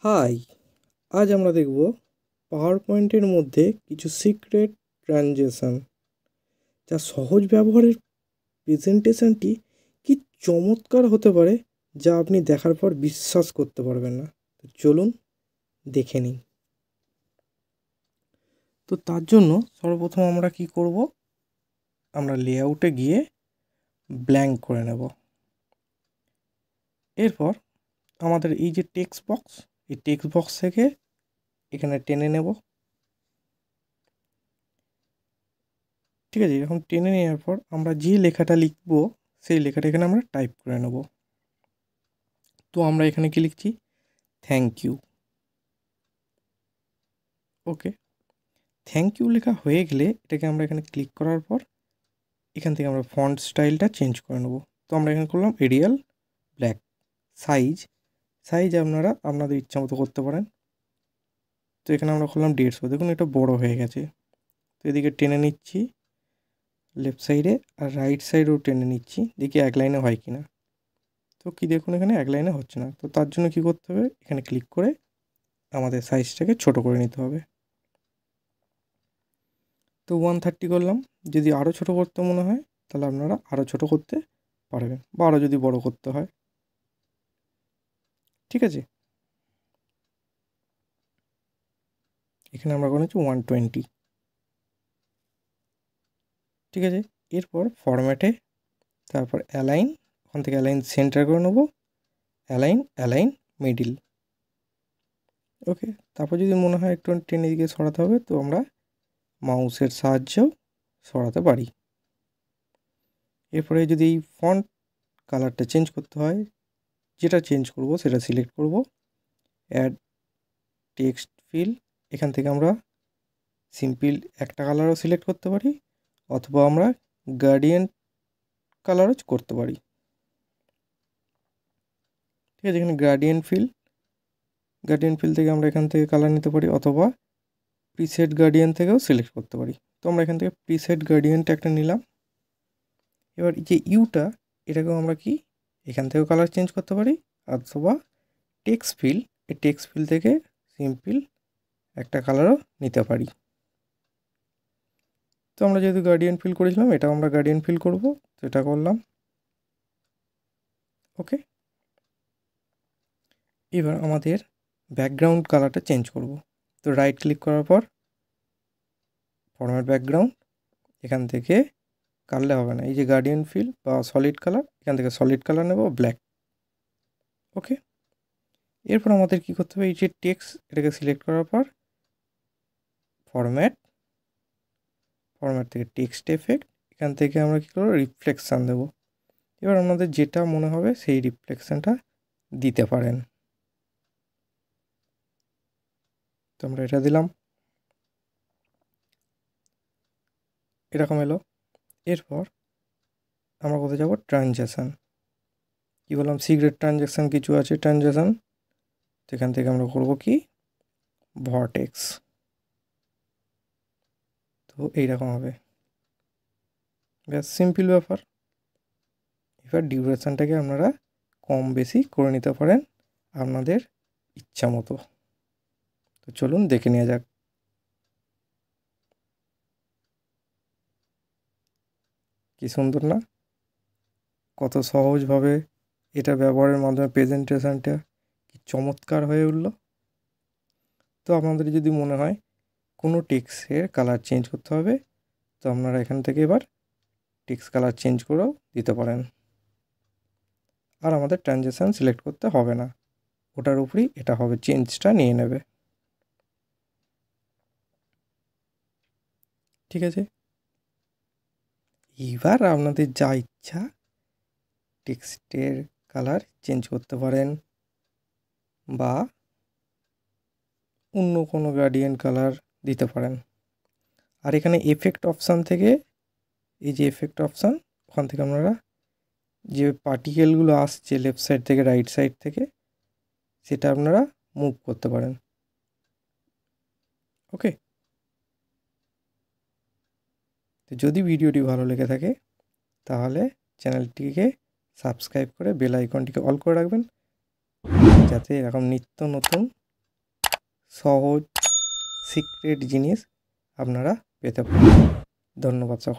High, আজ আমরা দেখব পাওয়ার পয়েন্টের মধ্যে কিছু সিক্রেট ট্রানজেকশন, যা সহজ ব্যবহারের প্রেজেন্টেশনটি কি চমৎকার হতে পারে, যা আপনি দেখার পর বিশ্বাস করতে পারবেন না। তো চলুন দেখে নিই। তো তার জন্য সর্বপ্রথম আমরা কি করব, আমরা লেআউটে গিয়ে ব্ল্যাঙ্ক করে নেব। এরপর আমাদের এই যে টেক্সট বক্স, এই টেক্সট বক্স থেকে এখানে টেনে নেব। ঠিক আছে, এরকম টেনে নেওয়ার পর আমরা যে লেখাটা লিখব সেই লেখাটা এখানে আমরা টাইপ করে নেব। তো আমরা এখানে কি লিখছি, thank you. Okay, thank you লেখা হয়ে গেলে এটাকে আমরা এখানে ক্লিক করার পর এখান থেকে আমরা ফন্ট স্টাইলটা চেঞ্জ করে নেব। তো আমরা এখানে করলাম এরিয়াল ব্ল্যাক। সাইজ আপনারা আপনাদের ইচ্ছা মতো করতে পারেন। তো এখানে আমরা করলাম 150। দেখুন এটা বড় হয়ে গেছে। তো এদিকে টেনে নিচ্ছি লেফট সাইডে, আর রাইট সাইডেও টেনে নিচ্ছি, দেখি এক লাইনে হয় কি না। তো কি দেখুন এখানে এক লাইনে হচ্ছে না। তো তার জন্য কি করতে হবে, এখানে ক্লিক করে আমাদের সাইজটাকে ছোট করে নিতে হবে। তো 130 করলাম। যদি আরও ছোট করতে মনে হয় তাহলে আপনারা আরও ছোট করতে পারবেন, বা আরও যদি বড় করতে হয়। ঠিক আছে, এখানে আমরা করেছি 120। ঠিক আছে, এরপর ফরম্যাটে, তারপর অ্যালাইন, ওখান থেকে অ্যালাইন সেন্টার করে নেবো, অ্যালাইন মিডিল। ওকে, তারপর যদি মনে হয় একটু টেনে দিকে সরাতে হবে তো আমরা মাউসের সাহায্যেও সরাতে পারি। এরপরে যদি এই ফন্ট কালারটা চেঞ্জ করতে হয়, যেটা চেঞ্জ করব সেটা সিলেক্ট করব, অ্যাড টেক্সট ফিল। এখান থেকে আমরা সিম্পল একটা কালারও সিলেক্ট করতে পারি, অথবা আমরা গার্ডিয়ান কালারও করতে পারি। ঠিক আছে, এখানে গার্ডিয়ান ফিল থেকে আমরা এখান থেকে কালার নিতে পারি, অথবা প্রিসেট গার্ডিয়ান থেকেও সিলেক্ট করতে পারি। তো আমরা এখান থেকে প্রিসেট গার্ডিয়ানটা একটা নিলাম। এবার যে ইউটা, এটাকেও আমরা কি এখান থেকেও কালার চেঞ্জ করতে পারি, অথবা টেক্সট ফিল থেকে সিম্পল একটা কালারও নিতে পারি। তো আমরা যেহেতু গার্ডিয়ান ফিল করেছিলাম, এটাও আমরা গার্ডিয়ান ফিল করব, তো এটা করলাম। ওকে, এবার আমাদের ব্যাকগ্রাউন্ড কালারটা চেঞ্জ করব। তো রাইট ক্লিক করার পর ফরম্যাট ব্যাকগ্রাউন্ড, এখান থেকে কাটলে হবে না, এই যে গার্ডিয়ান ফিল বা সলিড কালার, এখান থেকে সলিড কালার নেব, ব্ল্যাক। ওকে, এরপর আমাদের কি করতে হবে, এই যে টেক্সট, এটাকে সিলেক্ট করার পর ফরম্যাট থেকে টেক্সট এফেক্ট, এখান থেকে আমরা কী করবো, রিফ্লেকশান দেবো। এবার আপনাদের যেটা মনে হবে সেই রিফ্লেকশানটা দিতে পারেন। তো আমরা এটা দিলাম, এরকম এলো। এরপর আমরা কোথায় যাব, ট্রানজ্যাকশান। কী বললাম, সিক্রেট ট্রানজ্যাকশান কিছু আছে ট্রানজ্যাকশান। তো এখান থেকে আমরা করব কি, ভর্টেক্স। তো এইরকম হবে, ব্যাস সিম্পল ব্যাপার। এবার ডিউরেশানটাকে আপনারা কম বেশি করে নিতে পারেন আপনাদের ইচ্ছা মতো। তো চলুন দেখে নেওয়া যাক। কি সুন্দর না, কত সহজভাবে এটা ব্যবহারের মাধ্যমে প্রেজেন্টেশনটা কি চমৎকার হয়ে উঠল। তো আপনাদের যদি মনে হয় কোনো টেক্সটের কালার চেঞ্জ করতে হবে, তো আপনারা এখান থেকে এবার টেক্সট কালার চেঞ্জ করেও দিতে পারেন, আর আমাদের ট্রানজ্যাকশান সিলেক্ট করতে হবে না, ওটার উপরেই এটা হবে, চেঞ্জটা নিয়ে নেবে। ঠিক আছে, এবার আপনাদের যা ইচ্ছা টেক্সটের কালার চেঞ্জ করতে পারেন, বা অন্য কোনো গার্ডিয়ান কালার দিতে পারেন। আর এখানে এফেক্ট অপশান থেকে, এই যে এফেক্ট অপশান, ওখান থেকে আপনারা যে পার্টিকেলগুলো আসছে লেফট সাইড থেকে রাইট সাইড থেকে, সেটা আপনারা মুভ করতে পারেন। ওকে, তো যদি ভিডিওটি ভালো লেগে থাকে তাহলে চ্যানেলটিকে সাবস্ক্রাইব করে বেল আইকনটিকে অল করে রাখবেন, যাতে এরকম নিত্য নতুন সহজ সিক্রেট জিনিস আপনারা পেতে পারেন। ধন্যবাদ সকল।